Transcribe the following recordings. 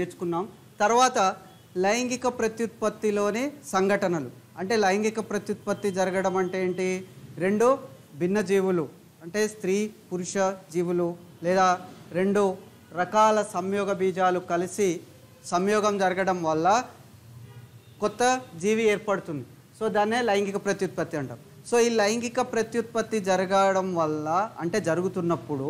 నేర్చుకున్నాం. తర్వాత లైంగిక ప్రత్యుత్పత్తిలోని సంఘటనలు. అంటే లైంగిక ప్రత్యుత్పత్తి జరగడం అంటే ఏంటి? రెండు భిన్న జీవులు అంటే స్త్రీ పురుష జీవులు లేదా రెండు రకాల సంయోగ బీజాలు కలిసి సంయోగం జరగడం వల్ల కొత్త జీవి ఏర్పడుతుంది. సో దాన్నే లైంగిక ప్రత్యుత్పత్తి అంటాం. సో ఈ లైంగిక ప్రత్యుత్పత్తి జరగడం వల్ల అంటే జరుగుతున్నప్పుడు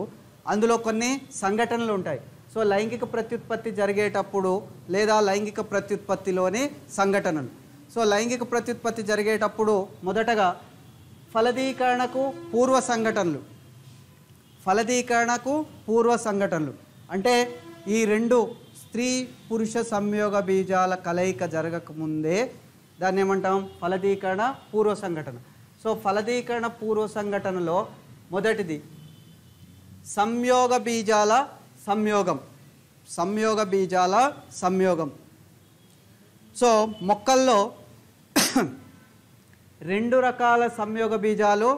అందులో కొన్ని సంఘటనలు ఉంటాయి. సో లైంగిక ప్రత్యుత్పత్తి జరిగేటప్పుడు లేదా లైంగిక ప్రత్యుత్పత్తిలోని సంఘటనలు. సో లైంగిక ప్రత్యుత్పత్తి జరిగేటప్పుడు మొదటగా ఫలదీకరణకు పూర్వ సంఘటనలు. ఫలదీకరణకు పూర్వ సంఘటనలు అంటే ఈ రెండు స్త్రీ పురుష సంయోగ బీజాల కలయిక జరగకముందే దాన్ని ఏమంటాం? ఫలదీకరణ పూర్వ సంఘటన. సో ఫలదీకరణ పూర్వ సంఘటనలో మొదటిది సంయోగ బీజాల సంయోగం. సంయోగ బీజాల సంయోగం. సో మొక్కల్లో రెండు రకాల సంయోగ బీజాలు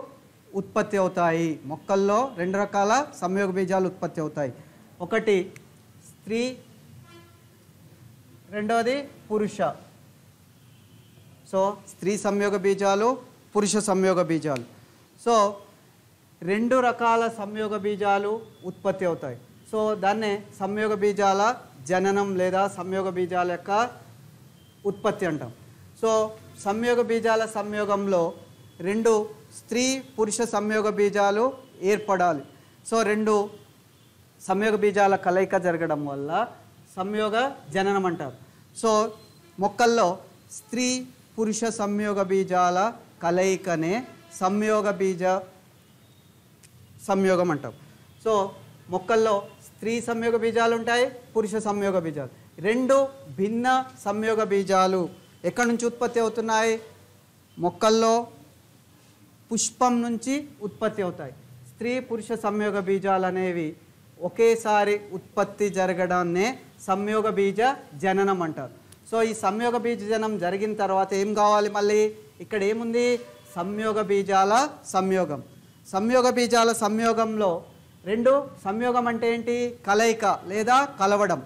ఉత్పత్తి అవుతాయి. మొక్కల్లో రెండు రకాల సంయోగ బీజాలు ఉత్పత్తి అవుతాయి. ఒకటి స్త్రీ, రెండవది పురుష. సో స్త్రీ సంయోగ బీజాలు, పురుష సంయోగ బీజాలు. సో రెండు రకాల సంయోగ బీజాలు ఉత్పత్తి అవుతాయి. సో దాన్నే సంయోగ బీజాల జననం లేదా సంయోగ బీజాల యొక్క ఉత్పత్తి అంటాం. సో సంయోగ బీజాల సంయోగంలో రెండు స్త్రీ పురుష సంయోగ బీజాలు ఏర్పడాలి. సో రెండు సంయోగ బీజాల కలయిక జరగడం వల్ల సంయోగ జననం అంటారు. సో మొక్కల్లో స్త్రీ పురుష సంయోగ బీజాల కలయికనే సంయోగ బీజ సంయోగం అంటాం. సో మొక్కల్లో స్త్రీ సంయోగ బీజాలు ఉంటాయి, పురుష సంయోగ బీజాలు. రెండు భిన్న సంయోగ బీజాలు ఎక్కడి నుంచి ఉత్పత్తి అవుతున్నాయి? మొక్కల్లో పుష్పం నుంచి ఉత్పత్తి అవుతాయి. స్త్రీ పురుష సంయోగ బీజాలు అనేవి ఒకేసారి ఉత్పత్తి జరగడాన్నే సంయోగ బీజ జననం అంటారు. సో ఈ సంయోగ బీజ జననం జరిగిన తర్వాత ఏం కావాలి? మళ్ళీ ఇక్కడ ఏముంది? సంయోగ బీజాల సంయోగం. సంయోగ బీజాల సంయోగంలో రెండు సంయోగం అంటే ఏంటి? కలయిక లేదా కలవడం.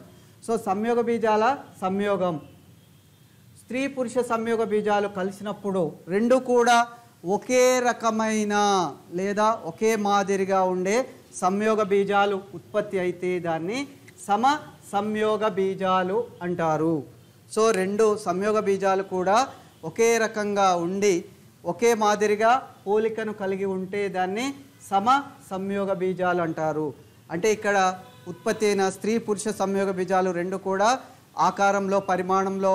సో సంయోగ బీజాల సంయోగం స్త్రీ పురుష సంయోగ బీజాలు కలిసినప్పుడు రెండు కూడా ఒకే రకమైన లేదా ఒకే మాదిరిగా ఉండే సంయోగ బీజాలు ఉత్పత్తి అయితే దాన్ని సమ సంయోగ బీజాలు అంటారు. సో రెండు సంయోగ బీజాలు కూడా ఒకే రకంగా ఉండి ఒకే మాదిరిగా పోలికను కలిగి ఉంటే దాన్ని సమ సంయోగ బీజాలు అంటారు. అంటే ఇక్కడ ఉత్పత్తి అయిన స్త్రీ పురుష సంయోగ బీజాలు రెండు కూడా ఆకారంలో పరిమాణంలో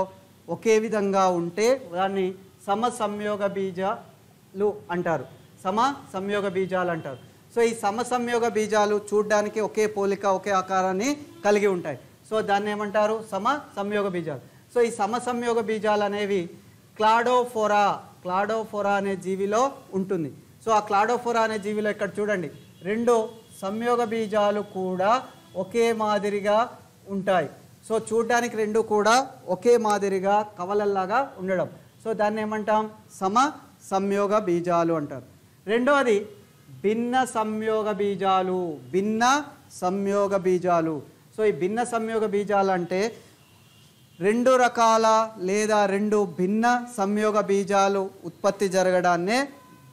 ఒకే విధంగా ఉంటే దాన్ని సమ సంయోగ బీజాలు అంటారు. సమ సంయోగ బీజాలు అంటారు. సో ఈ సమ సంయోగ బీజాలు చూడడానికి ఒకే పోలిక ఒకే ఆకారాన్ని కలిగి ఉంటాయి. సో దాన్ని ఏమంటారు? సమ సంయోగ బీజాలు. సో ఈ సమ సంయోగ బీజాలు అనేవి క్లాడోఫోరా అనే జీవిలో ఉంటుంది. సో ఆ క్లాడోఫోరా అనే జీవిలో ఇక్కడ చూడండి రెండు సంయోగ బీజాలు కూడా ఒకే మాదిరిగా ఉంటాయి. సో చూడడానికి రెండు కూడా ఒకే మాదిరిగా కవలల్లాగా ఉండడం. సో దాన్ని ఏమంటాం? సమ సంయోగ బీజాలు అంటారు. రెండవది భిన్న సంయోగ బీజాలు. భిన్న సంయోగ బీజాలు. సో ఈ భిన్న సంయోగ బీజాలు అంటే రెండు రకాల లేదా రెండు భిన్న సంయోగ బీజాలు ఉత్పత్తి జరగడాన్నే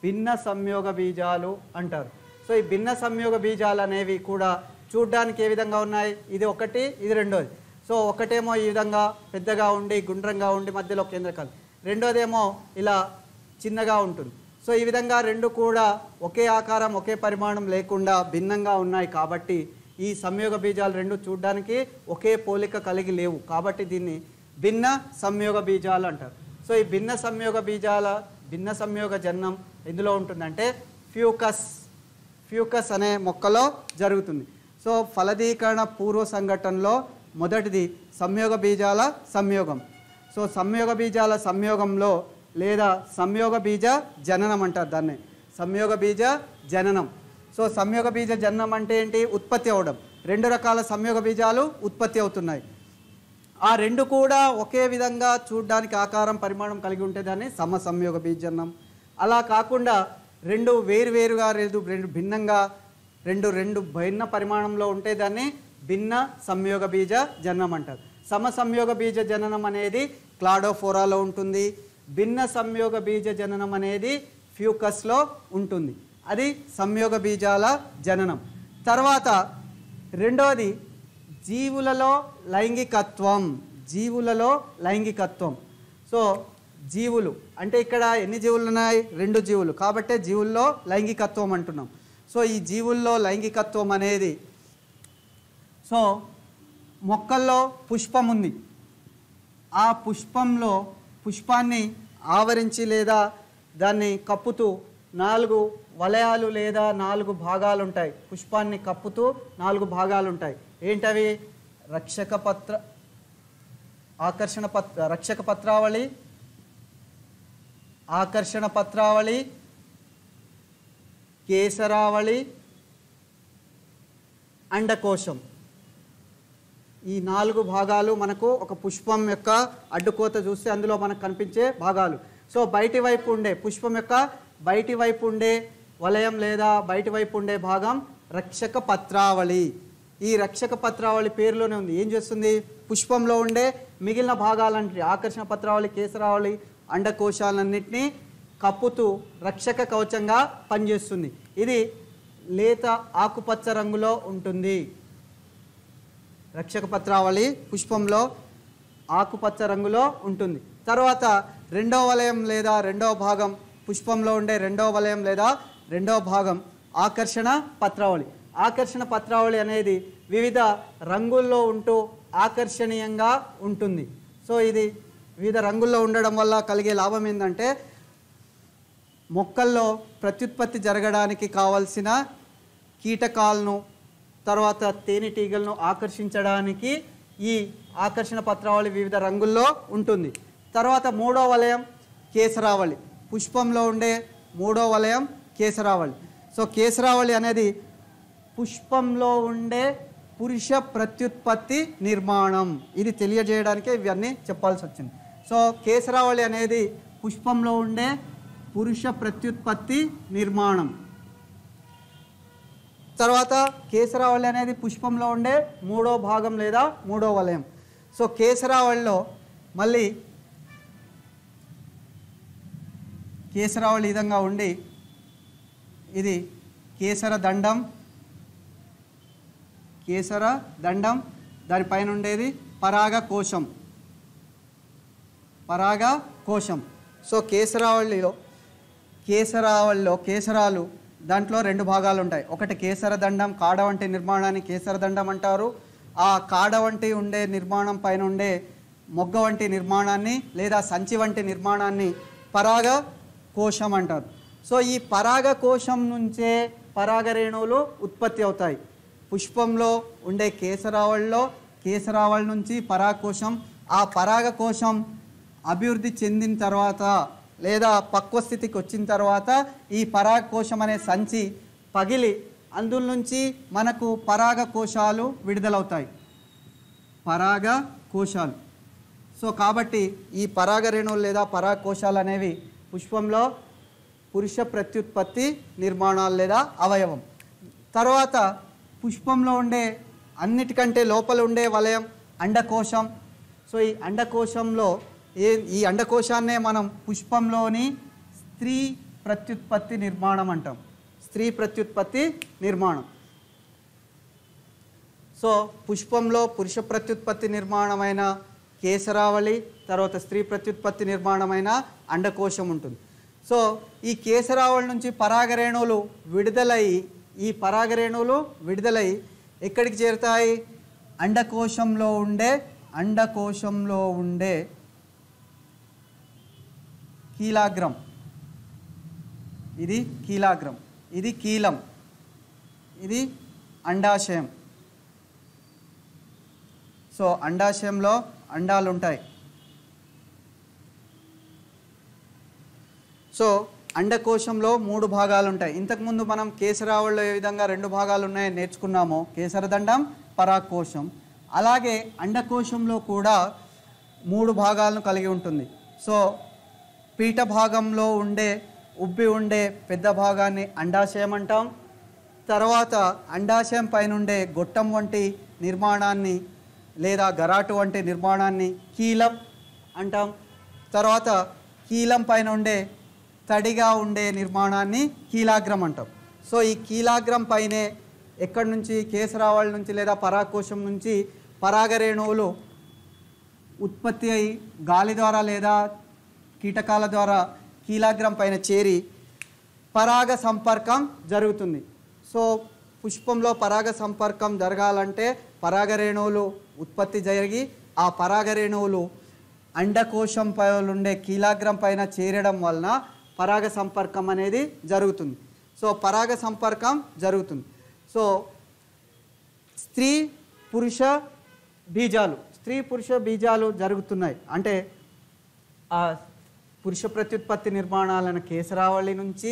భిన్న సంయోగ బీజాలు అంటారు. సో ఈ భిన్న సంయోగ బీజాలు అనేవి కూడా చూడ్డానికి ఏ విధంగా ఉన్నాయి? ఇది ఒకటి, ఇది రెండోది. సో ఒకటేమో ఈ విధంగా పెద్దగా ఉండి గుండ్రంగా ఉండి మధ్యలో కేంద్రకాలు, రెండోదేమో ఇలా చిన్నగా ఉంటుంది. సో ఈ విధంగా రెండు కూడా ఒకే ఆకారం ఒకే పరిమాణం లేకుండా భిన్నంగా ఉన్నాయి కాబట్టి ఈ సంయోగ బీజాలు రెండు చూడడానికి ఒకే పోలిక కలిగి లేవు కాబట్టి దీన్ని భిన్న సంయోగ బీజాలు అంటారు. సో ఈ భిన్న సంయోగ బీజాల భిన్న సంయోగ జననం ఎందులో ఉంటుందంటే ఫ్యూకస్ అనే మొక్కలో జరుగుతుంది. సో ఫలదీకరణ పూర్వ సంఘటనలో మొదటిది సంయోగ బీజాల సంయోగం. సో సంయోగ బీజాల సంయోగంలో లేదా సంయోగ బీజ జననం అంటారు దాన్ని. సంయోగ బీజ జననం. సో సంయోగ బీజ జననం అంటే ఏంటి? ఉత్పత్తి అవడం. రెండు రకాల సంయోగ బీజాలు ఉత్పత్తి అవుతున్నాయి. ఆ రెండు కూడా ఒకే విధంగా చూడడానికి ఆకారం పరిమాణం కలిగి ఉంటే దాన్ని సమ సంయోగ బీజ జననం. అలా కాకుండా రెండు వేరువేరుగా రెండు భిన్నంగా రెండు భిన్న పరిమాణంలో ఉంటే దాన్ని భిన్న సంయోగ బీజ జననం అంటారు. సమసంయోగ బీజ జననం అనేది క్లాడోఫోరాలో ఉంటుంది, భిన్న సంయోగ బీజ జననం అనేది ఫ్యూకస్లో ఉంటుంది. అది సంయోగ బీజాల జననం. తర్వాత రెండవది జీవులలో లైంగికత్వం. జీవులలో లైంగికత్వం. సో జీవులు అంటే ఇక్కడ ఎన్ని జీవులు ఉన్నాయి? 2 జీవులు, కాబట్టే జీవుల్లో లైంగికత్వం అంటున్నాం. సో ఈ జీవుల్లో లైంగికత్వం అనేది, సో మొక్కల్లో పుష్పం ఉంది, ఆ పుష్పంలో పుష్పాన్ని ఆవరించి లేదా దాన్ని కప్పుతూ 4 వలయాలు లేదా 4 భాగాలు ఉంటాయి. పుష్పాన్ని కప్పుతూ 4 భాగాలు ఉంటాయి. ఏంటవి? రక్షక పత్రావళి, ఆకర్షణ పత్రావళి, కేసరావళి, అండకోశం. ఈ 4 భాగాలు మనకు ఒక పుష్పం యొక్క అడ్డుకోత చూస్తే అందులో మనకు కనిపించే భాగాలు. సో బయటి వైపు ఉండే పుష్పం యొక్క బయటి వైపు ఉండే వలయం లేదా బయటి వైపు ఉండే భాగం రక్షక పత్రావళి. ఈ రక్షక పత్రావళి పేరులోనే ఉంది. ఏం చేస్తుంది? పుష్పంలో ఉండే మిగిలిన భాగాలన్నింటినీ, ఆకర్షణ పత్రావళి, కేసరావళి, అండకోశాలన్నింటినీ కప్పుతూ రక్షక కవచంగా పనిచేస్తుంది. ఇది లేత ఆకుపచ్చ రంగులో ఉంటుంది. రక్షక పత్రావళి పుష్పంలో ఆకుపచ్చ రంగులో ఉంటుంది. తర్వాత రెండవ వలయం లేదా రెండవ భాగం, పుష్పంలో ఉండే రెండవ వలయం లేదా రెండవ భాగం ఆకర్షణ పత్రావళి. ఆకర్షణ పత్రావళి అనేది వివిధ రంగుల్లో ఉంటూ ఆకర్షణీయంగా ఉంటుంది. సో ఇది వివిధ రంగుల్లో ఉండడం వల్ల కలిగే లాభం ఏంటంటే మొక్కల్లో ప్రత్యుత్పత్తి జరగడానికి కావలసిన కీటకాలను, తర్వాత తేనెటీగలను ఆకర్షించడానికి ఈ ఆకర్షణ పత్రావళి వివిధ రంగుల్లో ఉంటుంది. తర్వాత 3వ వలయం కేసరావళి. పుష్పంలో ఉండే 3వ వలయం కేసరావళి. సో కేసరావళి అనేది పుష్పంలో ఉండే పురుష ప్రత్యుత్పత్తి నిర్మాణం. ఇది తెలియజేయడానికే ఇవన్నీ చెప్పాల్సి వచ్చింది. సో కేసరావళి అనేది పుష్పంలో ఉండే పురుష ప్రత్యుత్పత్తి నిర్మాణం. తర్వాత కేసరావళి అనేది పుష్పంలో ఉండే 3వ భాగం లేదా 3వ వలయం. సో కేసరావళిలో మళ్ళీ కేసరావళి ఈ విధంగా ఉండి ఇది కేసర దండం, దానిపైన ఉండేది పరాగకోశం. సో కేసరావళిలో కేసరాలు దాంట్లో 2 భాగాలు ఉంటాయి. ఒకటి కేసర దండం, కాడ వంటి నిర్మాణాన్ని కేసర దండం అంటారు. ఆ కాడ వంటి ఉండే నిర్మాణం పైన ఉండే మొగ్గ వంటి నిర్మాణాన్ని లేదా సంచి వంటి నిర్మాణాన్ని పరాగ కోశం అంటారు. సో ఈ పరాగ కోశం నుంచే పరాగరేణువులు ఉత్పత్తి అవుతాయి. పుష్పంలో ఉండే కేసరావళి నుంచి పరాగకోశం, ఆ పరాగకోశం అభివృద్ధి చెందిన తర్వాత లేదా పక్వ స్థితికి వచ్చిన తర్వాత ఈ పరాగకోశం అనే సంచి పగిలి అందులో నుంచి మనకు పరాగకోశాలు విడుదలవుతాయి. పరాగకోశాలు. సో కాబట్టి ఈ పరాగరేణువులు లేదా పరాగకోశాలు అనేవి పుష్పంలో పురుష ప్రత్యుత్పత్తి నిర్మాణాలు లేదా అవయవం. తర్వాత పుష్పంలో ఉండే అన్నిటికంటే లోపల ఉండే వలయం అండకోశం. సో ఈ అండకోశంలో ఈ అండకోశాన్నే మనం పుష్పంలోని స్త్రీ ప్రత్యుత్పత్తి నిర్మాణం అంటాం. స్త్రీ ప్రత్యుత్పత్తి నిర్మాణం. సో పుష్పంలో పురుష ప్రత్యుత్పత్తి నిర్మాణమైన కేసరావళి, తర్వాత స్త్రీ ప్రత్యుత్పత్తి నిర్మాణమైన అండకోశం ఉంటుంది. సో ఈ కేసరావళి నుంచి పరాగరేణువులు విడుదలై ఎక్కడికి చేరుతాయి? అండకోశంలో ఉండే కీలాగ్రం. ఇది కీలాగ్రం, ఇది కీలం, ఇది అండాశయం. సో అండాశయంలో అండాలు ఉంటాయి. సో అండకోశంలో 3 భాగాలు ఉంటాయి. ఇంతకుముందు మనం కేసరావళిలో ఏ విధంగా 2 భాగాలు ఉన్నాయని నేర్చుకున్నామో, కేసరదండం, పరాగకోశం, అలాగే అండకోశంలో కూడా 3 భాగాలను కలిగి ఉంటుంది. సో పీఠ భాగంలో ఉబ్బి ఉండే పెద్ద భాగాన్ని అండాశయం అంటాం. తర్వాత అండాశయం పైన ఉండే గొట్టం వంటి నిర్మాణాన్ని లేదా గరాటు వంటి నిర్మాణాన్ని కీలం అంటాం. తర్వాత కీలం పైన ఉండే తడిగా ఉండే నిర్మాణాన్ని కీలాగ్రం అంటాం. సో ఈ కీలాగ్రం పైనే ఎక్కడి నుంచి కేసరావళి నుంచి లేదా పరాగకోశం నుంచి పరాగరేణువులు ఉత్పత్తి అయి గాలి ద్వారా లేదా కీటకాల ద్వారా కీలాగ్రం పైన చేరి పరాగ సంపర్కం జరుగుతుంది. సో పుష్పంలో పరాగ సంపర్కం జరగాలంటే పరాగరేణువులు ఉత్పత్తి జరిగి ఆ పరాగరేణువులు అండకోశం పైన ఉండే కీలాగ్రం పైన చేరడం వలన పరాగ సంపర్కం అనేది జరుగుతుంది. సో పరాగ సంపర్కం జరుగుతుంది. సో స్త్రీ పురుష బీజాలు జరుగుతున్నాయి. అంటే ఆ పురుష ప్రత్యుత్పత్తి నిర్మాణాలను కేసరావళి నుంచి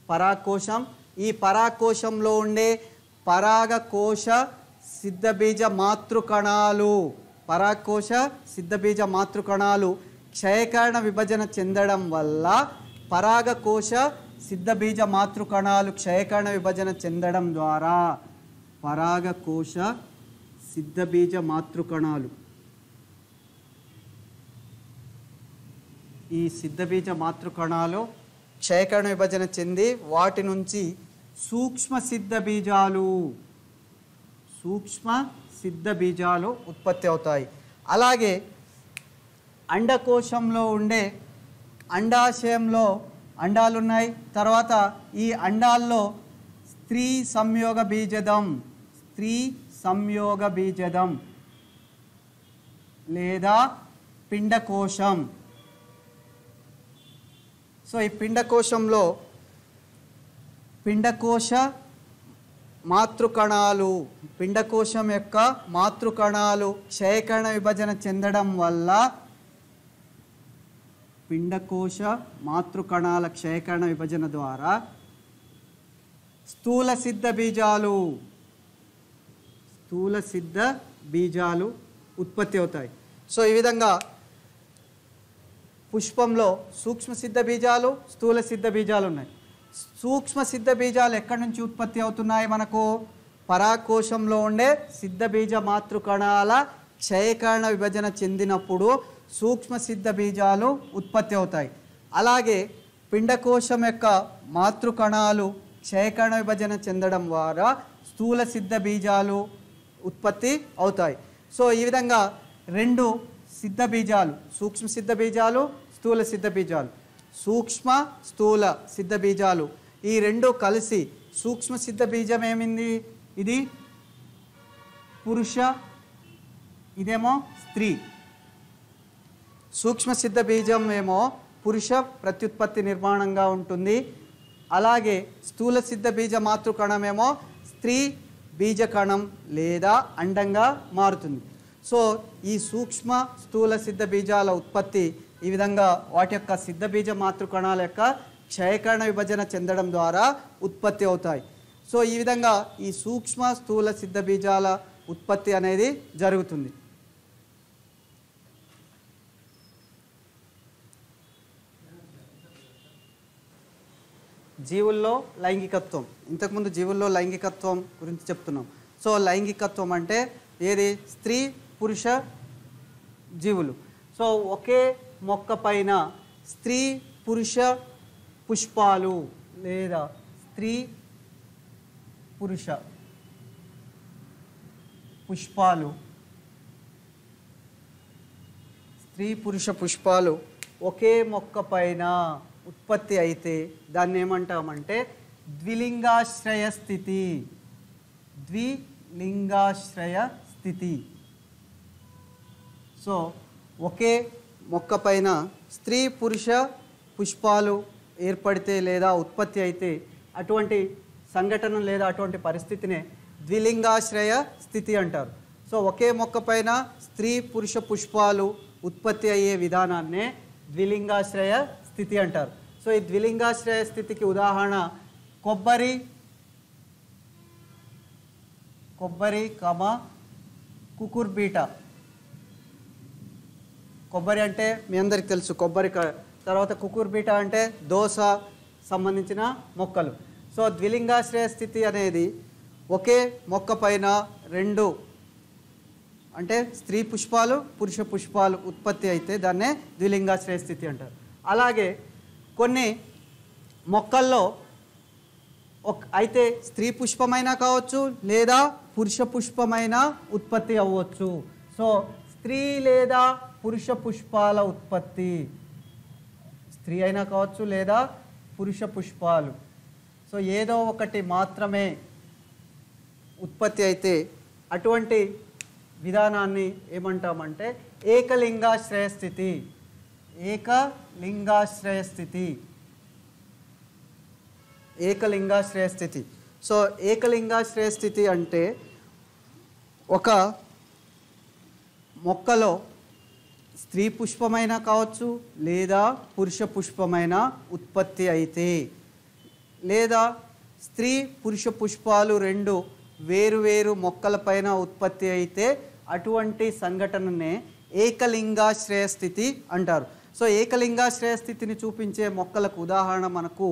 పరాగకోశం, ఈ పరాగకోశంలో ఉండే పరాగకోశ సిద్ధబీజ మాతృకణాలు క్షయకరణ విభజన చెందడం వల్ల పరాగకోశ సిద్ధబీజ మాతృకణాలు క్షయకరణ విభజన చెందడం ద్వారా పరాగకోశ సిద్ధబీజ మాతృకణాలు ఈ సిద్ధబీజ మాతృకణాలు క్షయకరణ విభజన చెంది వాటి నుంచి సూక్ష్మ సిద్ధ బీజాలు ఉత్పత్తి అవుతాయి. అలాగే అండకోశంలో ఉండే అండాశయంలో అండాలు ఉన్నాయి. తర్వాత ఈ అండాల్లో స్త్రీ సంయోగ బీజదం లేదా పిండకోశం. సో ఈ పిండకోశంలో పిండకోశ పిండకోశం యొక్క మాతృకణాలు క్షయకరణ విభజన చెందడం వల్ల పిండకోశ మాతృకణాల క్షయకరణ విభజన ద్వారా స్థూల సిద్ధ బీజాలు ఉత్పత్తి అవుతాయి. సో ఈ విధంగా పుష్పంలో సూక్ష్మ సిద్ధ బీజాలు, స్థూల సిద్ధ బీజాలు ఉన్నాయి. సూక్ష్మ సిద్ధ బీజాలు ఎక్కడి నుంచి ఉత్పత్తి అవుతున్నాయి? మనకు పరాగకోశంలో ఉండే సిద్ధ బీజ మాతృకణాల క్షయకరణ విభజన చెందినప్పుడు సూక్ష్మ సిద్ధ బీజాలు ఉత్పత్తి అవుతాయి. అలాగే పిండకోశం యొక్క మాతృకణాలు క్షయకరణ విభజన చెందడం ద్వారా స్థూల సిద్ధ బీజాలు ఉత్పత్తి అవుతాయి. సో ఈ విధంగా రెండు సిద్ధ బీజాలు, సూక్ష్మ సిద్ధ బీజాలు, స్థూల సిద్ధ బీజాలు, స్థూల సిద్ధ బీజాలు ఈ రెండు కలిసి సూక్ష్మ సిద్ధ బీజం ఏమింది? ఇది పురుష, ఇదేమో స్త్రీ. సూక్ష్మ సిద్ధ బీజం ఏమో పురుష ప్రత్యుత్పత్తి నిర్మాణంగా ఉంటుంది. అలాగే స్థూల సిద్ధ బీజ మాతృకణం ఏమో స్త్రీ బీజకణం లేదా అండంగా మారుతుంది. సో ఈ సూక్ష్మ స్థూల సిద్ధ బీజాల ఉత్పత్తి ఈ విధంగా వాటి యొక్క సిద్ధ బీజ మాతృకణాల యొక్క క్షయకరణ విభజన చెందడం ద్వారా ఉత్పత్తి అవుతాయి. సో ఈ విధంగా ఈ సూక్ష్మ స్థూల సిద్ధ బీజాల ఉత్పత్తి అనేది జరుగుతుంది. జీవుల్లో లైంగికత్వం, ఇంతకుముందు జీవుల్లో లైంగికత్వం గురించి చెప్తున్నాం. సో లైంగికత్వం అంటే ఏది? స్త్రీ పురుష జీవులు. సో ఒకే మొక్క పైన స్త్రీ పురుష పుష్పాలు లేదా స్త్రీ పురుష పుష్పాలు ఒకే మొక్క పైన ఉత్పత్తి అయితే దాన్ని ఏమంటామంటే ద్విలింగాశ్రయ స్థితి. సో ఒకే మొక్క పైన స్త్రీ పురుష పుష్పాలు ఏర్పడితే లేదా ఉత్పత్తి అయితే అటువంటి సంఘటన లేదా అటువంటి పరిస్థితినే ద్విలింగాశ్రయ స్థితి అంటారు. సో ఒకే మొక్క పైన స్త్రీ పురుష పుష్పాలు ఉత్పత్తి అయ్యే విధానాన్నే ద్విలింగాశ్రయ స్థితి అంటారు. సో ఈ ద్విలింగాశ్రయ స్థితికి ఉదాహరణ కొబ్బరి, కుకుర్బీట. కొబ్బరి అంటే మీ అందరికి తెలుసు కొబ్బరికాయ. తర్వాత కుకుర్బీట అంటే దోస సంబంధించిన మొక్కలు. సో ద్విలింగాశ్రయ స్థితి అనేది ఒకే మొక్క పైన రెండు అంటే స్త్రీ పుష్పాలు పురుష పుష్పాలు ఉత్పత్తి అయితే దాన్నే ద్విలింగాశ్రయ స్థితి అంటారు. అలాగే కొన్ని మొక్కల్లో అయితే స్త్రీ పుష్పమైనా కావచ్చు లేదా పురుష పుష్పమైన ఉత్పత్తి అవ్వచ్చు. సో స్త్రీ లేదా పురుష పుష్పాల ఉత్పత్తి, స్త్రీ అయినా కావచ్చు లేదా పురుష పుష్పాలు, సో ఏదో ఒకటి మాత్రమే ఉత్పత్తి అయితే అటువంటి విధానాన్ని ఏమంటామంటే ఏకలింగాశ్రయ స్థితి. ఏకలింగాశ్రయ స్థితి, ఏకలింగాశ్రయ స్థితి. సో ఏకలింగాశ్రయ స్థితి అంటే ఒక మొక్కలో స్త్రీ పుష్పమైనా కావచ్చు లేదా పురుష పుష్పమైన ఉత్పత్తి అయితే, లేదా స్త్రీ పురుష పుష్పాలు రెండు వేరువేరు మొక్కలపైన ఉత్పత్తి అయితే అటువంటి సంఘటననే ఏకలింగాశ్రయ స్థితి అంటారు. సో ఏకలింగాశ్రయ స్థితిని చూపించే మొక్కలకు ఉదాహరణ మనకు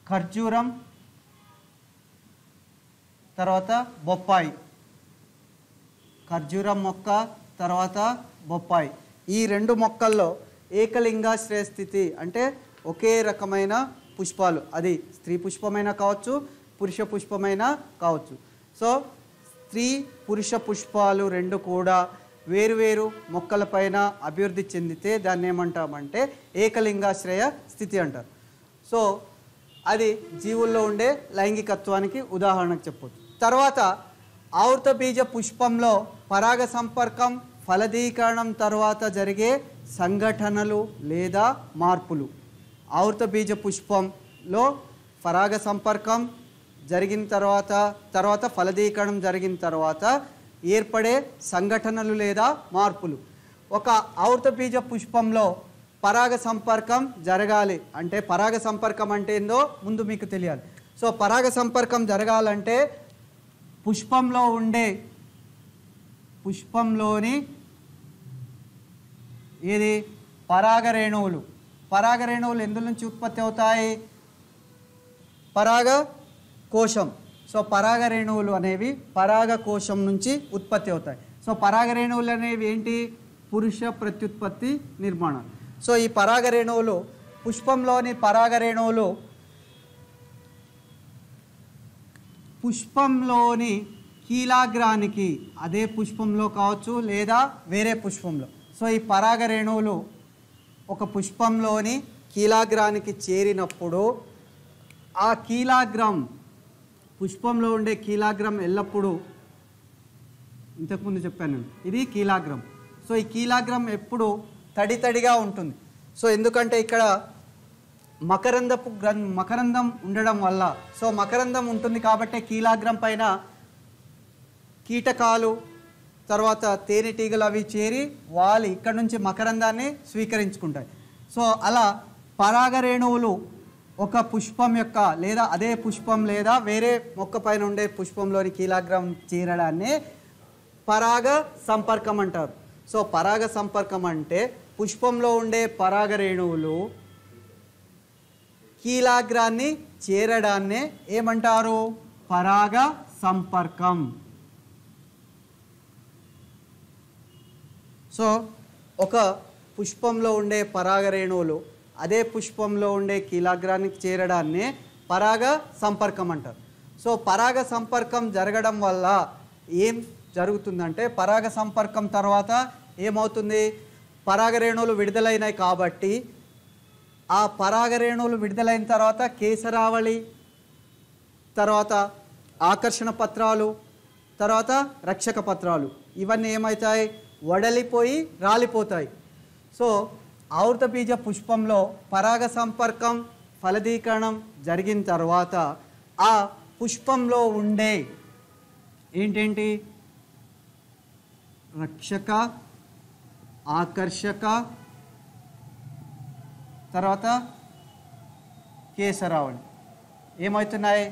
ఖర్జూరం, తర్వాత బొప్పాయి. ఖర్జూరం మొక్క తర్వాత బొప్పాయి, ఈ రెండు మొక్కల్లో ఏకలింగాశ్రయ స్థితి అంటే ఒకే రకమైన పుష్పాలు, అది స్త్రీ పుష్పమైనా కావచ్చు పురుష పుష్పమైనా కావచ్చు. సో స్త్రీ పురుష పుష్పాలు రెండు కూడా వేరువేరు మొక్కలపైన అభివృద్ధి చెందితే దాన్ని ఏమంటామంటే ఏకలింగాశ్రయ స్థితి అంటారు. సో అది జీవుల్లో ఉండే లైంగికత్వానికి ఉదాహరణకు చెప్పవచ్చు. తర్వాత ఆవృత బీజ పుష్పంలో పరాగ సంపర్కం ఫలదీకరణం తర్వాత జరిగే సంఘటనలు లేదా మార్పులు. ఆవృత బీజ పుష్పంలో పరాగ సంపర్కం జరిగిన తర్వాత ఫలదీకరణం జరిగిన తర్వాత ఏర్పడే సంఘటనలు లేదా మార్పులు. ఒక ఆవృత బీజ పుష్పంలో పరాగ సంపర్కం జరగాలి అంటే, పరాగ సంపర్కం అంటే ఏందో ముందు మీకు తెలియాలి. సో పరాగ సంపర్కం జరగాలంటే పుష్పంలోని ఏది పరాగరేణువులు. పరాగరేణువులు ఎందు నుంచి ఉత్పత్తి అవుతాయి? పరాగ కోశం. సో పరాగరేణువులు అనేవి పరాగ కోశం నుంచి ఉత్పత్తి అవుతాయి. సో పరాగరేణువులు అనేవి ఏంటి? పురుష ప్రత్యుత్పత్తి నిర్మాణం. సో ఈ పరాగరేణువులు, పుష్పంలోని పరాగరేణువులు పుష్పంలోని కీలాగ్రానికి, అదే పుష్పంలో కావచ్చు లేదా వేరే పుష్పంలో, సో ఈ పరాగరేణువులు ఒక పుష్పంలోని కీలాగ్రానికి చేరినప్పుడు ఆ కీలాగ్రం, పుష్పంలో ఉండే కీలాగ్రం ఎల్లప్పుడూ, ఇంతకుముందు చెప్పాను ఇది కీలాగ్రం. సో ఈ కీలాగ్రం ఎప్పుడు తడితడిగా ఉంటుంది. సో ఎందుకంటే ఇక్కడ మకరందం ఉండడం వల్ల, సో మకరందం ఉంటుంది కాబట్టి కీలాగ్రం పైన కీటకాలు తర్వాత తేనెటీగలు అవి చేరి వాళ్ళు ఇక్కడ నుంచి మకరందాన్ని స్వీకరించుకుంటాయి. సో అలా పరాగరేణువులు ఒక పుష్పం యొక్క లేదా అదే పుష్పం లేదా వేరే మొక్క పైన ఉండే పుష్పంలోని కీలాగ్రం చేరడాన్ని పరాగ సంపర్కం అంటారు. సో పరాగ సంపర్కం అంటే పుష్పంలో ఉండే పరాగరేణువులు కీలాగ్రాన్ని చేరడాన్నే ఏమంటారు? పరాగ సంపర్కం. సో ఒక పుష్పంలో ఉండే పరాగరేణువులు అదే పుష్పంలో ఉండే కీలాగ్రానికి చేరడాన్నే పరాగ సంపర్కం అంటారు. సో పరాగ సంపర్కం జరగడం వల్ల ఏం జరుగుతుందంటే, పరాగ సంపర్కం తర్వాత ఏమవుతుంది? పరాగరేణువులు విడుదలైనాయి కాబట్టి ఆ పరాగరేణువులు విడుదలైన తర్వాత కేసరావళి, తర్వాత ఆకర్షణ పత్రాలు, తర్వాత రక్షక పత్రాలు, ఇవన్నీ ఏమవుతాయి? వడలిపోయి రాలిపోతాయి. సో ఆవృత బీజ పుష్పంలో పరాగ సంపర్కం ఫలదీకరణం జరిగిన తర్వాత ఆ పుష్పంలో ఉండే ఏంటేంటి? రక్షక, ఆకర్షక, తర్వాత కేసరావళి ఏమవుతున్నాయి?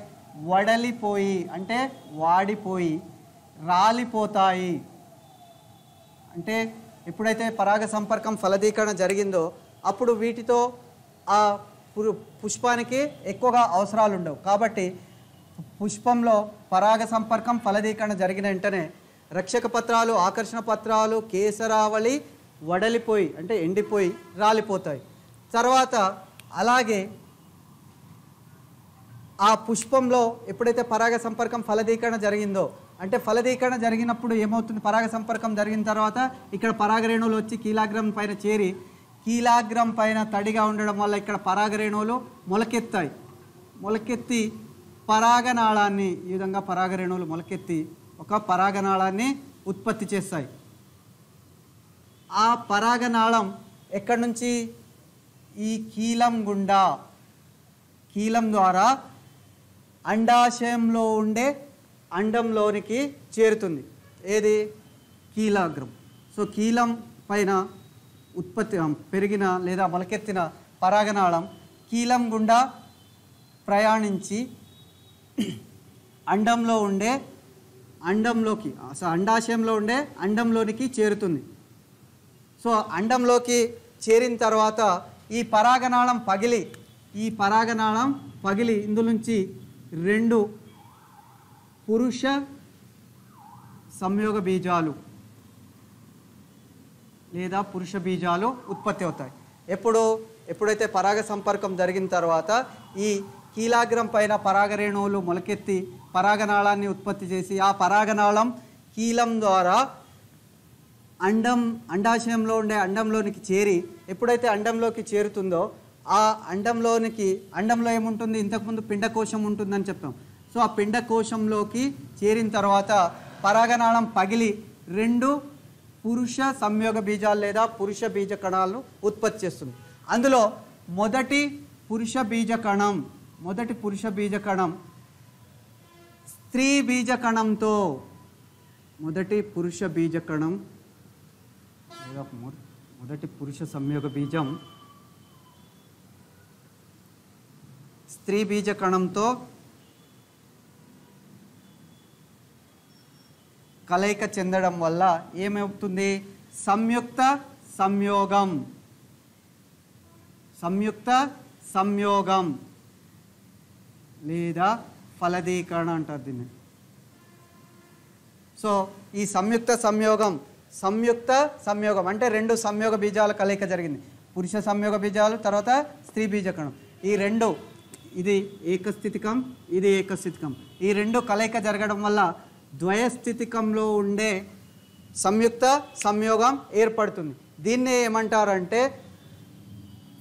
వడలిపోయి అంటే వాడిపోయి రాలిపోతాయి. అంటే ఎప్పుడైతే పరాగ సంపర్కం ఫలదీకరణ జరిగిందో అప్పుడు వీటితో ఆ పుష్పానికి ఎక్కువగా అవసరాలు ఉండవు. కాబట్టి పుష్పంలో పరాగ సంపర్కం ఫలదీకరణ జరిగిన వెంటనే రక్షక పత్రాలు, ఆకర్షణ పత్రాలు, కేసరావళి వడలిపోయి అంటే ఎండిపోయి రాలిపోతాయి. తర్వాత అలాగే ఆ పుష్పంలో ఎప్పుడైతే పరాగ సంపర్కం ఫలదీకరణ జరిగిందో అంటే ఫలదీకరణ జరిగినప్పుడు ఏమవుతుంది, పరాగ సంపర్కం జరిగిన తర్వాత ఇక్కడ పరాగరేణువులు వచ్చి కీలాగ్రం పైన చేరి కీలాగ్రం పైన తడిగా ఉండడం వల్ల ఇక్కడ పరాగరేణువులు మొలకెత్తాయి. మొలకెత్తి పరాగనాళాన్ని ఈ విధంగా పరాగరేణువులు మొలకెత్తి ఒక పరాగనాళాన్ని ఉత్పత్తి చేస్తాయి. ఆ పరాగనాళం ఎక్కడి నుంచి, ఈ కీలం గుండా, కీలం ద్వారా అండాశయంలో ఉండే అండంలోనికి చేరుతుంది. ఏది, కీలాగ్రం. సో కీలం పైన ఉత్పత్తి పెరిగిన లేదా మొలకెత్తిన పరాగనాళం కీలం గుండా ప్రయాణించి అండంలోకి అండాశయంలో ఉండే అండంలోనికి చేరుతుంది. సో అండంలోకి చేరిన తర్వాత ఈ పరాగనాళం పగిలి ఇందులో నుంచి 2 పురుష సంయోగ బీజాలు లేదా పురుష బీజాలు ఉత్పత్తి అవుతాయి. ఎప్పుడైతే పరాగ సంపర్కం జరిగిన తర్వాత ఈ కీలాగ్రం పైన పరాగరేణువులు మొలకెత్తి పరాగనాళాన్ని ఉత్పత్తి చేసి ఆ పరాగనాళం కీలం ద్వారా అండాశయంలో ఉండే అండంలోనికి చేరి ఎప్పుడైతే అండంలోకి చేరుతుందో ఆ అండంలో ఏముంటుంది, ఇంతకుముందు పిండకోశం ఉంటుందని చెప్తాం. సో ఆ పిండకోశంలోకి చేరిన తర్వాత పరాగనాళం పగిలి 2 పురుష సంయోగ బీజాలు లేదా పురుష బీజ కణాలను ఉత్పత్తి చేస్తుంది. అందులో మొదటి పురుష బీజ కణం స్త్రీ బీజ కణంతో, మొదటి పురుష బీజ కణం లేదా మొదటి పురుష సంయోగ బీజం స్త్రీ బీజ కణంతో కలయిక చెందడం వల్ల ఏమవుతుంది, సంయుక్త సంయోగం లేదా ఫలదీకరణ అంటారు దీన్ని. సో ఈ సంయుక్త సంయోగం అంటే 2 సంయోగ బీజాల కలయిక జరిగింది. పురుష సంయోగ బీజాలు, తర్వాత స్త్రీ బీజకణం. ఈ 2, ఇది ఏకస్థితికం, ఇది ఏకస్థితికం. ఈ 2 కలయిక జరగడం వల్ల ద్వయస్థితికంలో ఉండే సంయుక్త సంయోగం ఏర్పడుతుంది. దీన్ని ఏమంటారంటే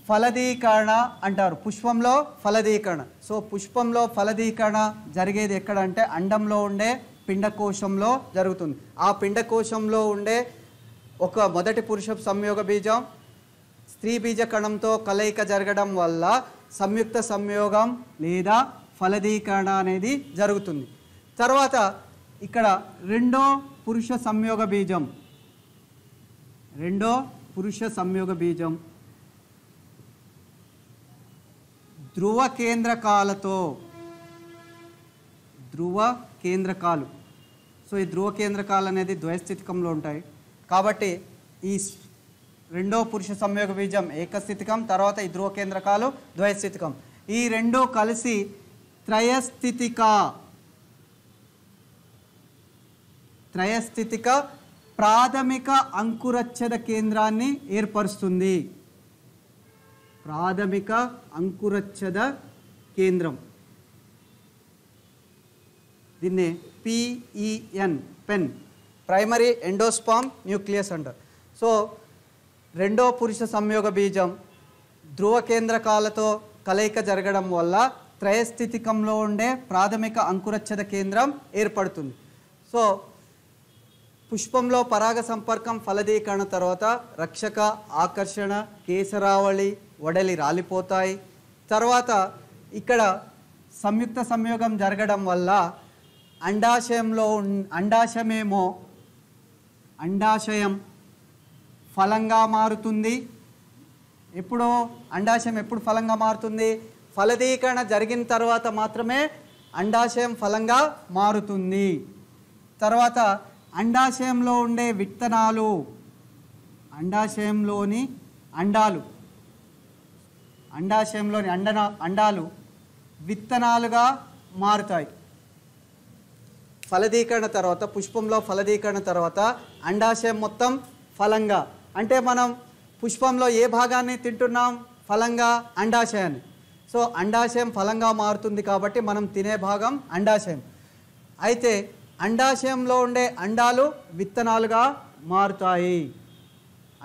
ఫలదీకరణ అంటారు. పుష్పంలో ఫలదీకరణ. సో పుష్పంలో ఫలదీకరణ జరిగేది ఎక్కడ అంటే అండంలో ఉండే పిండకోశంలో జరుగుతుంది. ఆ పిండకోశంలో ఉండే ఒక మొదటి పురుష సంయోగ బీజం స్త్రీ బీజ కణంతో కలయిక జరగడం వల్ల సంయుక్త సంయోగం లేదా ఫలదీకరణ అనేది జరుగుతుంది. తర్వాత ఇక్కడ రెండో పురుష సంయోగ బీజం ధ్రువ కేంద్రకాలు. సో ఈ ధ్రువ కేంద్రకాలు అనేది ద్వయస్థితికంలో ఉంటాయి. కాబట్టి ఈ రెండో పురుష సంయోగ బీజం ఏకస్థితికం, తర్వాత ఈ ధ్రువ కేంద్రకాలు ద్వయస్థితికం. ఈ రెండూ కలిసి త్రయస్థితిక ప్రాథమిక అంకురచ్ఛేద కేంద్రాన్ని ఏర్పరుస్తుంది. ప్రాథమిక అంకురచ్ఛేద కేంద్రం, దీన్ని పెన్ ప్రైమరీ ఎండోస్పామ్ న్యూక్లియస్ అంటారు. సో రెండో పురుష సంయోగ బీజం ధ్రువ కేంద్రకాలతో కలయిక జరగడం వల్ల త్రయస్థితికంలో ఉండే ప్రాథమిక అంకురచ్ఛేద కేంద్రం ఏర్పడుతుంది. సో పుష్పంలో పరాగ సంపర్కం ఫలదీకరణ తర్వాత రక్షక, ఆకర్షణ, కేసరావళి, వడలి రాలిపోతాయి. తర్వాత ఇక్కడ సంయుక్త సంయోగం జరగడం వల్ల అండాశయం ఫలంగా మారుతుంది. అండాశయం ఎప్పుడు ఫలంగా మారుతుంది? ఫలదీకరణ జరిగిన తర్వాత మాత్రమే అండాశయం ఫలంగా మారుతుంది. తర్వాత అండాశయంలో ఉండే విత్తనాలు, అండాశయంలోని అండాలు విత్తనాలుగా మారుతాయి. ఫలదీకరణ తర్వాత, పుష్పంలో ఫలదీకరణ తర్వాత అండాశయం మొత్తం ఫలంగా, అంటే మనం పుష్పంలో ఏ భాగాన్ని తింటున్నాం? ఫలంగా అండాశయాన్ని. సో అండాశయం ఫలంగా మారుతుంది కాబట్టి మనం తినే భాగం అండాశయం. అయితే అండాశయంలో ఉండే అండాలు విత్తనాలుగా మారుతాయి.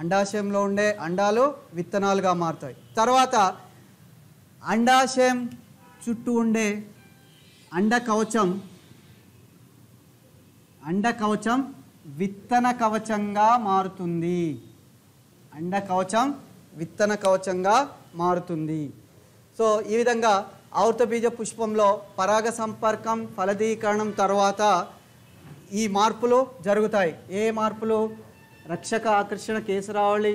అండాశయంలో ఉండే అండాలు విత్తనాలుగా మారుతాయి. తర్వాత అండాశయం చుట్టూ ఉండే అండకవచం విత్తన కవచంగా మారుతుంది. అండకవచం విత్తన కవచంగా మారుతుంది. సో ఈ విధంగా ఆవర్తబీజ పుష్పంలో పరాగ సంపర్కం, ఫలదీకరణం తర్వాత ఈ మార్పులు జరుగుతాయి. ఏ మార్పులు? రక్షక, ఆకర్షణ, కేసరావళి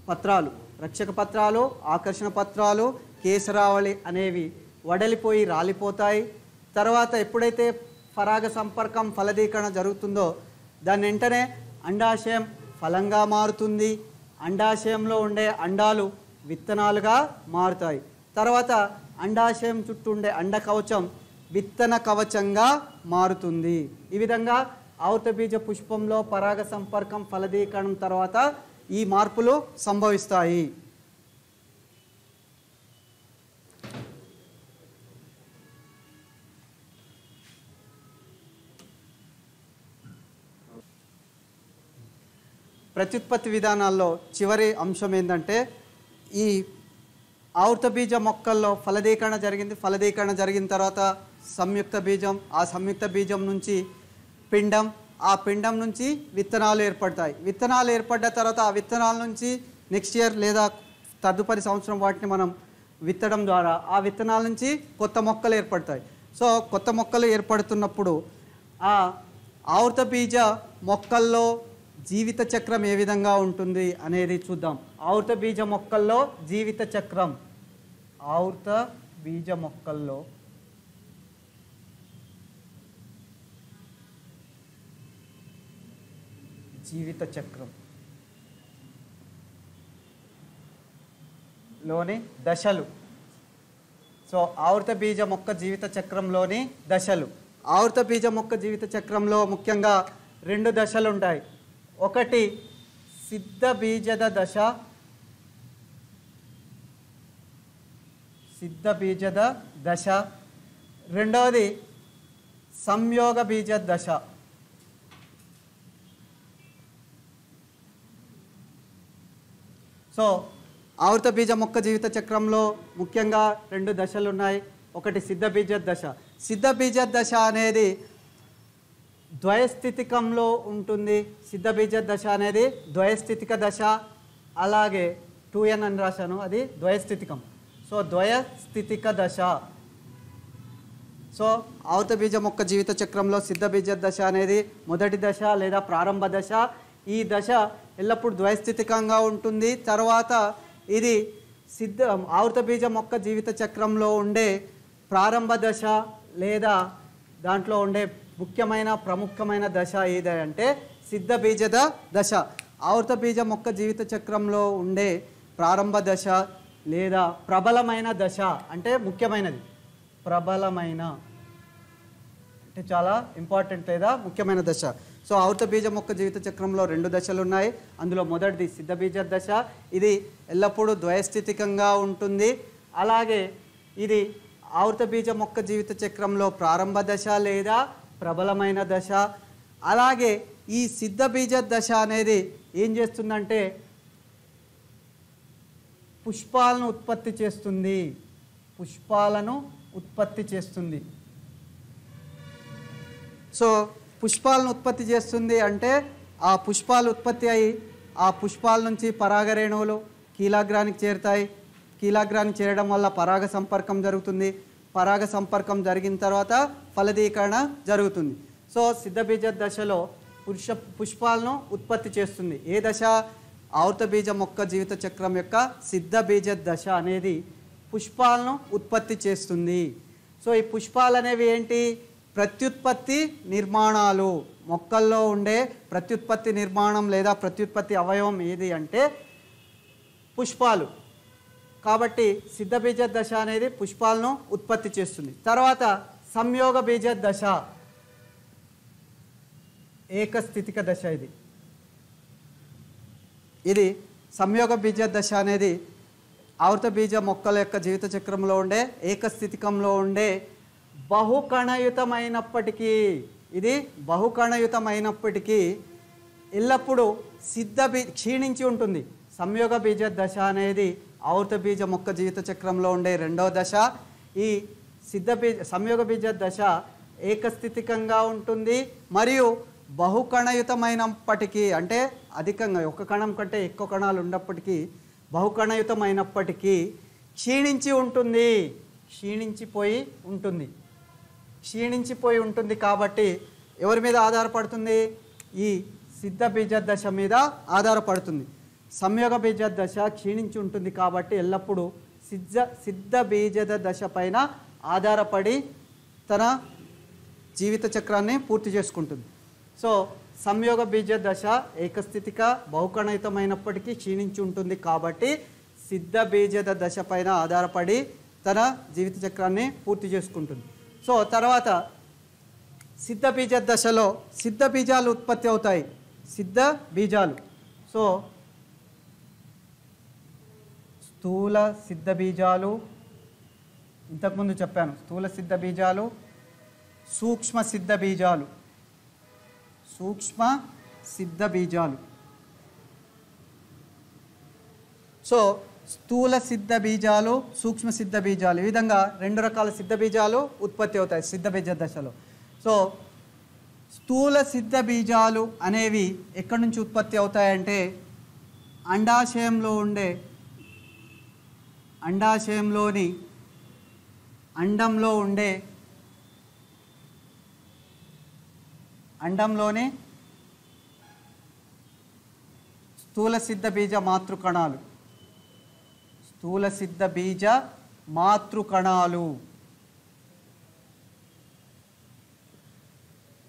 పత్రాలు, రక్షక పత్రాలు, ఆకర్షణ పత్రాలు, కేసరావళి అనేవి వడలిపోయి రాలిపోతాయి. తర్వాత ఎప్పుడైతే పరాగ సంపర్కం, ఫలదీకరణ జరుగుతుందో దాని వెంటనే అండాశయం ఫలంగా మారుతుంది. అండాశయంలో ఉండే అండాలు విత్తనాలుగా మారుతాయి. తర్వాత అండాశయం చుట్టూ ఉండే అండకవచం విత్తన కవచంగా మారుతుంది. ఈ విధంగా ఆవర్తబీజ పుష్పంలో పరాగ సంపర్కం, ఫలదీకరణం తర్వాత ఈ మార్పులు సంభవిస్తాయి. ప్రత్యుత్పత్తి విధానాల్లో చివరి అంశం ఏంటంటే, ఈ ఆవర్తబీజ మొక్కల్లో ఫలదీకరణ జరిగింది. ఫలదీకరణ జరిగిన తర్వాత సంయుక్త బీజం, ఆ సంయుక్త బీజం నుంచి పిండం, ఆ పిండం నుంచి విత్తనాలు ఏర్పడతాయి. విత్తనాలు ఏర్పడ్డ తర్వాత ఆ విత్తనాల నుంచి నెక్స్ట్ ఇయర్ లేదా తదుపరి సంవత్సరం వాటిని మనం విత్తడం ద్వారా ఆ విత్తనాల నుంచి కొత్త మొక్కలు ఏర్పడతాయి. సో కొత్త మొక్కలు ఏర్పడుతున్నప్పుడు ఆ ఆవర్తబీజ మొక్కల్లో జీవిత చక్రం ఏ విధంగా ఉంటుంది అనేది చూద్దాం. ఆవర్తబీజ మొక్కల్లో జీవిత చక్రం, ఆవర్తబీజ మొక్కల్లో జీవిత చక్రం లోని దశలు. సో ఆవర్తబీజ మొక్క జీవిత చక్రంలోని దశలు. ఆవర్తబీజ మొక్క జీవిత చక్రంలో ముఖ్యంగా 2 దశలు ఉంటాయి. ఒకటి సిద్ధ బీజద దశ, సిద్ధ బీజద దశ. రెండవది సంయోగ బీజ దశ. సో ఆవర్తబీజ మొక్క జీవిత చక్రంలో ముఖ్యంగా 2 దశలు ఉన్నాయి. ఒకటి సిద్ధ బీజ దశ. సిద్ధ బీజ దశ అనేది ద్వయస్థితికంలో ఉంటుంది. సిద్ధ బీజ దశ అనేది ద్వయస్థితిక దశ. అలాగే 2n అని రాశాను, అది ద్వయస్థితికం. సో ద్వయస్థితిక దశ. సో ఆవర్తబీజ మొక్క జీవిత చక్రంలో సిద్ధ బీజ దశ అనేది మొదటి దశ లేదా ప్రారంభ దశ. ఈ దశ ఎల్లప్పుడూ ద్వయస్థితికంగా ఉంటుంది. తర్వాత ఇది ఆవర్తబీజ మొక్క జీవిత చక్రంలో ఉండే ప్రారంభ దశ లేదా దాంట్లో ఉండే ముఖ్యమైన ప్రముఖమైన దశ ఏదంటే సిద్ధ బీజద దశ. ఆవర్తబీజ మొక్క జీవిత చక్రంలో ఉండే ప్రారంభ దశ లేదా ప్రబలమైన దశ అంటే ముఖ్యమైనది. ప్రబలమైన అంటే చాలా ఇంపార్టెంట్ లేదా ముఖ్యమైన దశ. సో ఆవర్తబీజ మొక్క జీవిత చక్రంలో 2 దశలు ఉన్నాయి. అందులో మొదటిది సిద్ధ బీజ దశ. ఇది ఎల్లప్పుడూ ద్వయస్థితికంగా ఉంటుంది. అలాగే ఇది ఆవర్తబీజ మొక్క జీవిత చక్రంలో ప్రారంభ దశ లేదా ప్రబలమైన దశ. అలాగే ఈ సిద్ధ బీజ దశ అనేది ఏం చేస్తుందంటే పుష్పాలను ఉత్పత్తి చేస్తుంది. పుష్పాలను ఉత్పత్తి చేస్తుంది. సో పుష్పాలను ఉత్పత్తి చేస్తుంది అంటే ఆ పుష్పాలు ఉత్పత్తి అయ్యి ఆ పుష్పాల నుంచి పరాగరేణువులు కీలాగ్రానికి చేరుతాయి. కీలాగ్రానికి చేరడం వల్ల పరాగ సంపర్కం జరుగుతుంది. పరాగ సంపర్కం జరిగిన తర్వాత ఫలదీకరణ జరుగుతుంది. సో సిద్ధబీజ దశలో పుష్పాలను ఉత్పత్తి చేస్తుంది. ఏ దశ? ఆవర్తబీజ మొక్క జీవిత చక్రం యొక్క సిద్ధ బీజ దశ అనేది పుష్పాలను ఉత్పత్తి చేస్తుంది. సో ఈ పుష్పాలు అనేవి ఏంటి? ప్రత్యుత్పత్తి నిర్మాణాలు. మొక్కల్లో ఉండే ప్రత్యుత్పత్తి నిర్మాణం లేదా ప్రత్యుత్పత్తి అవయవం ఏది అంటే పుష్పాలు. కాబట్టి సిద్ధ బీజ దశ అనేది పుష్పాలను ఉత్పత్తి చేస్తుంది. తర్వాత సంయోగ బీజ దశ. ఏకస్థితిక దశ. ఇది సంయోగ బీజ దశ అనేది ఆవర్త బీజ మొక్కల యొక్క జీవిత చక్రంలో ఉండే ఏకస్థితికంలో ఉండే బహుకణయుతమైనప్పటికీ, ఇది బహుకణయుతమైనప్పటికీ ఎల్లప్పుడూ క్షీణించి ఉంటుంది. సంయోగ బీజ దశ అనేది ఆవర్త బీజ మొక్క జీవిత చక్రంలో ఉండే రెండవ దశ. ఈ సంయోగ బీజ దశ ఏకస్థితికంగా ఉంటుంది మరియు బహుకణయుతమైనప్పటికీ, అంటే అధికంగా ఒక కణం కంటే ఎక్కువ కణాలు ఉన్నప్పటికీ బహుకణయుతమైనప్పటికీ క్షీణించిపోయి ఉంటుంది. కాబట్టి ఎవరి మీద ఆధారపడుతుంది? ఈ సిద్ధ బీజ దశ మీద ఆధారపడుతుంది. సంయోగ బీజ దశ క్షీణించి ఉంటుంది కాబట్టి ఎల్లప్పుడూ సిద్ధ బీజ దశ పైన ఆధారపడి తన జీవిత చక్రాన్ని పూర్తి చేసుకుంటుంది. సో సంయోగ బీజ దశ ఏకస్థితిక బహుకణయుతమైనప్పటికీ క్షీణించి ఉంటుంది కాబట్టి సిద్ధ బీజ దశ పైన ఆధారపడి తన జీవిత చక్రాన్ని పూర్తి చేసుకుంటుంది. సో తర్వాత సిద్ధ బీజ దశలో సిద్ధ బీజాలు ఉత్పత్తి అవుతాయి. సిద్ధ బీజాలు, సో స్థూల సిద్ధ బీజాలు ఇంతకుముందు చెప్పాను. స్థూల సిద్ధ బీజాలు, సూక్ష్మ సిద్ధ బీజాలు. సో స్థూల సిద్ధ బీజాలు, సూక్ష్మ సిద్ధ బీజాలు, ఈ విధంగా రెండు రకాల సిద్ధ బీజాలు ఉత్పత్తి అవుతాయి సిద్ధ బీజ దశలో. సో స్థూల సిద్ధ బీజాలు అనేవి ఎక్కడి నుంచి ఉత్పత్తి అవుతాయంటే అండాశయంలోని అండంలోని స్థూల సిద్ధ బీజ మాతృకణాలు. స్థూల సిద్ధ బీజ మాతృకణాలు.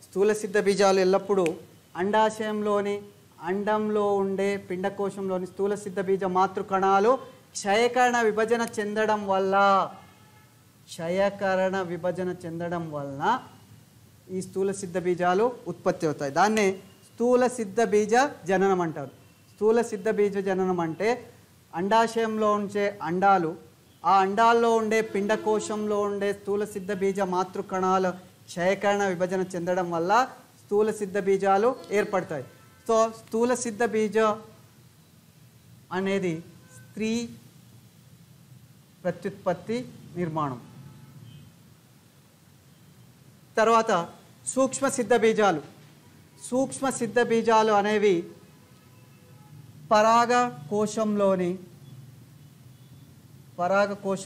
స్థూల సిద్ధ బీజాలు ఎల్లప్పుడూ అండంలో ఉండే పిండకోశంలోని స్థూల సిద్ధ బీజ మాతృకణాలు క్షయకరణ విభజన చెందడం వలన ఈ స్థూల సిద్ధ బీజాలు ఉత్పత్తి అవుతాయి. దాన్నే స్థూల సిద్ధ బీజ జననం అంటారు. స్థూల సిద్ధ బీజ జననం అంటే అండాశయంలో ఉంచే అండాలు, ఆ అండాల్లో ఉండే పిండకోశంలో ఉండే స్థూల సిద్ధ బీజ మాతృకణాలు క్షయకరణ విభజన చెందడం వల్ల స్థూల సిద్ధ బీజాలు ఏర్పడతాయి. సో స్థూల సిద్ధ బీజ అనేది స్త్రీ ప్రత్యుత్పత్తి నిర్మాణం. తర్వాత సూక్ష్మ సిద్ధ బీజాలు. సూక్ష్మ సిద్ధ బీజాలు అనేవి పరాగకోశంలోని పరాగకోశ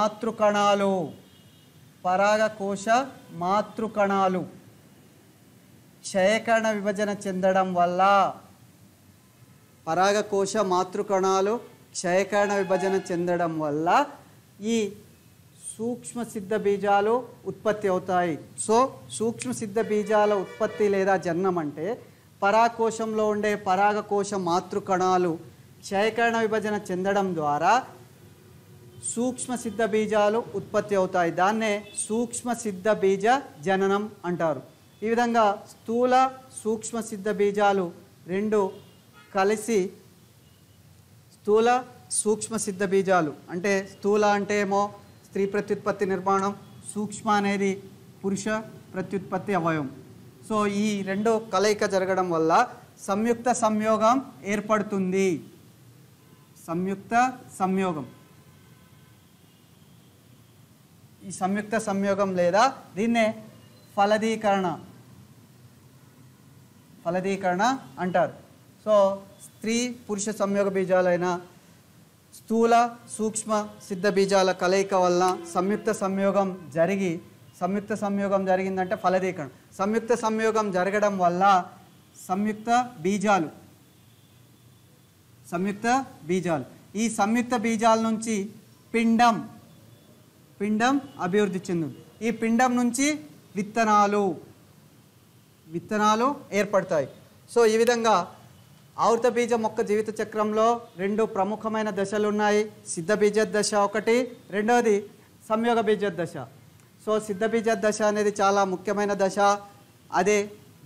మాతృకణాలు క్షయకరణ విభజన చెందడం వల్ల ఈ సూక్ష్మ సిద్ధ బీజాలు ఉత్పత్తి అవుతాయి. సో సూక్ష్మ సిద్ధ బీజాల ఉత్పత్తి లేదా జననం అంటే పరాగకోశంలో ఉండే పరాగకోశ మాతృకణాలు క్షయకరణ విభజన చెందడం ద్వారా సూక్ష్మ సిద్ధ బీజాలు ఉత్పత్తి అవుతాయి. దాన్నే సూక్ష్మ సిద్ధ బీజ జననం అంటారు. ఈ విధంగా స్థూల సూక్ష్మ సిద్ధ బీజాలు రెండు కలిసి స్థూల సూక్ష్మ సిద్ధ బీజాలు, అంటే స్థూల అంటే ఏమో స్త్రీ ప్రత్యుత్పత్తి నిర్మాణం, సూక్ష్మ అనేది పురుష ప్రత్యుత్పత్తి అవయవం. సో ఈ రెండు కలయిక జరగడం వల్ల సంయుక్త సంయోగం ఏర్పడుతుంది. ఈ సంయుక్త సంయోగం లేదా దీన్నే ఫలదీకరణ అంటారు. సో స్త్రీ పురుష సంయోగ బీజాలైన స్థూల సూక్ష్మ సిద్ధ బీజాల కలయిక వల్ల సంయుక్త సంయోగం జరిగిందంటే ఫలదీకరణ. సంయుక్త సంయోగం జరగడం వల్ల సంయుక్త బీజాలు ఈ సంయుక్త బీజాల నుంచి పిండం అభివృద్ధి చెందుతుంది. ఈ పిండం నుంచి విత్తనాలు ఏర్పడతాయి. సో ఈ విధంగా ఆవర్త బీజ మొక్క జీవిత చక్రంలో రెండు ప్రముఖమైన దశలు ఉన్నాయి. సిద్ధ బీజ దశ ఒకటి, రెండవది సంయోగ బీజ దశ. సో సిద్ధబీజ దశ అనేది చాలా ముఖ్యమైన దశ. అదే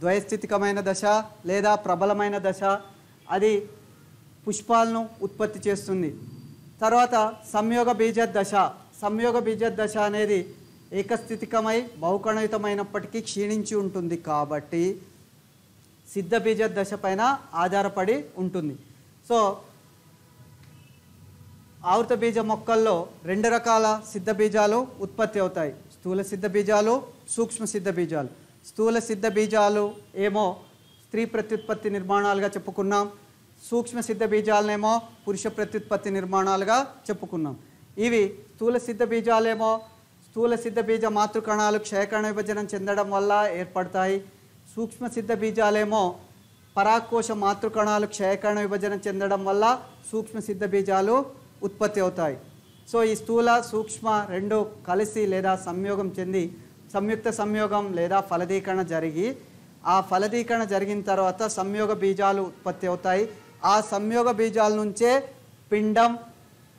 ద్వయస్థితికమైన దశ లేదా ప్రబలమైన దశ. అది పుష్పాలను ఉత్పత్తి చేస్తుంది. తర్వాత సంయోగ బీజ దశ. సంయోగ బీజ దశ అనేది ఏకస్థితికమై బహుకణయుతమైనప్పటికీ క్షీణించి ఉంటుంది కాబట్టి సిద్ధబీజ దశ పైన ఆధారపడి ఉంటుంది. సో ఆవృత బీజ మొక్కల్లో 2 రకాల సిద్ధ బీజాలు ఉత్పత్తి అవుతాయి. స్థూల సిద్ధ బీజాలు, సూక్ష్మ సిద్ధ బీజాలు. స్థూల సిద్ధ బీజాలు ఏమో స్త్రీ ప్రత్యుత్పత్తి నిర్మాణాలుగా చెప్పుకున్నాం. సూక్ష్మ సిద్ధ బీజాలనేమో పురుష ప్రత్యుత్పత్తి నిర్మాణాలుగా చెప్పుకున్నాం. ఇవి స్థూల సిద్ధ బీజాలేమో స్థూల సిద్ధ బీజ మాతృకణాలు క్షయకణ విభజనం చెందడం వల్ల ఏర్పడతాయి. సూక్ష్మ సిద్ధ బీజాలేమో పరాకోశ మాతృకణాలు క్షయకణ విభజన చెందడం వల్ల సూక్ష్మ సిద్ధ బీజాలు ఉత్పత్తి అవుతాయి. సో ఈ స్థూల సూక్ష్మ రెండు కలిసి లేదా సంయోగం చెంది సంయుక్త సంయోగం లేదా ఫలదీకరణ జరిగి ఆ ఫలదీకరణ జరిగిన తర్వాత సంయోగ బీజాలు ఉత్పత్తి అవుతాయి. ఆ సంయోగ బీజాల నుంచే పిండం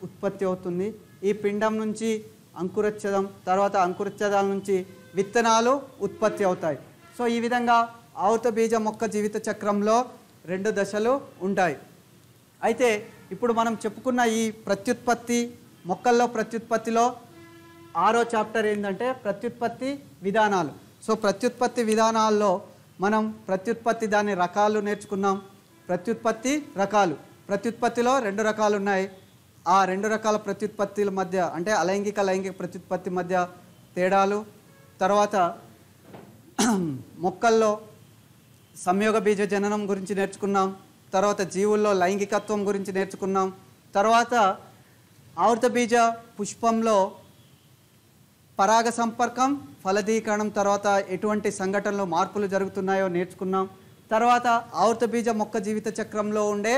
ఉత్పత్తి అవుతుంది. ఈ పిండం నుంచి అంకురచ్ఛదం, తర్వాత అంకురచ్ఛదాల నుంచి విత్తనాలు ఉత్పత్తి అవుతాయి. సో ఈ విధంగా ఆవృత బీజ మొక్క జీవిత చక్రంలో 2 దశలు ఉంటాయి. అయితే ఇప్పుడు మనం చెప్పుకున్న ఈ ప్రత్యుత్పత్తి మొక్కల్లో ప్రత్యుత్పత్తిలో 6వ చాప్టర్ ఏంటంటే ప్రత్యుత్పత్తి విధానాలు. సో ప్రత్యుత్పత్తి విధానాల్లో మనం ప్రత్యుత్పత్తి దాని రకాలు నేర్చుకున్నాం. ప్రత్యుత్పత్తి రకాలు, ప్రత్యుత్పత్తిలో 2 రకాలు ఉన్నాయి. ఆ 2 రకాల ప్రత్యుత్పత్తుల మధ్య అంటే అలైంగిక లైంగిక ప్రత్యుత్పత్తి మధ్య తేడాలు, తర్వాత మొక్కల్లో సంయోగ బీజ జననం గురించి నేర్చుకున్నాం. తర్వాత జీవుల్లో లైంగికత్వం గురించి నేర్చుకున్నాం. తర్వాత ఆవృత బీజ పుష్పంలో పరాగ సంపర్కం, ఫలదీకరణం తర్వాత ఎటువంటి సంఘటనలో మార్పులు జరుగుతున్నాయో నేర్చుకున్నాం. తర్వాత ఆవృత బీజ మొక్క జీవిత చక్రంలో ఉండే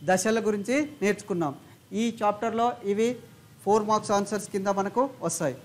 దశల గురించి నేర్చుకున్నాం. ఈ చాప్టర్లో ఇవి 4 మార్క్స్ ఆన్సర్స్ కింద మనకు వస్తాయి.